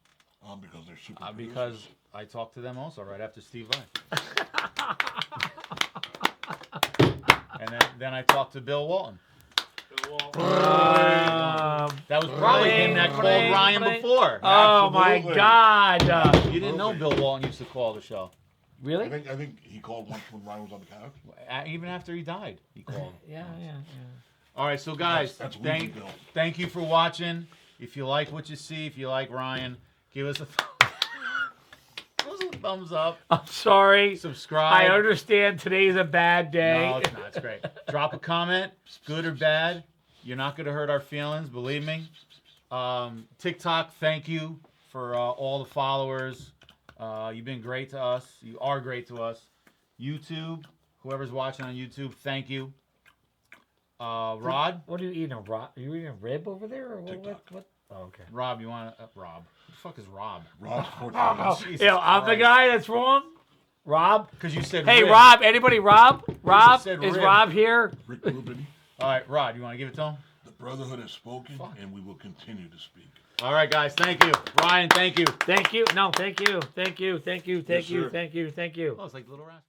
Because they're super. Because producers. I talked to them also right after Steve left. And then I talked to Bill Walton. That was probably him that called Ryan before. Oh my Absolutely. God! You didn't know Bill Walton used to call the show. Really? I think he called once when Ryan was on the couch. Even after he died, he called. Yeah. All right, so guys, That's Weeping Bill. thank you for watching. If you like what you see, if you like Ryan, give us a thumbs up. I'm sorry. Subscribe. I understand today's a bad day. No, it's not. It's great. Drop a comment, good or bad. You're not going to hurt our feelings, believe me. TikTok, thank you for all the followers. You've been great to us. You are great to us. YouTube, whoever's watching on YouTube, thank you. Rod? What are you eating? Are you eating a rib over there? Or TikTok. what? Oh, okay. Rob, you want to... Rob. Who the fuck is Rob? Rob Oh, Jesus you know, I'm the Christ. guy that's wrong? Rob? Because you said Hey, rib. Rob. Anybody Rob? Rob? said Is rib. Rob here? Rick Rubin. All right, Rod, you want to give it to him? The Brotherhood has spoken, and we will continue to speak. All right, guys, thank you. Ryan, thank you. Thank you. No, thank you. Thank you. Yes, sir. Thank you. Oh, it's like Little Rascal.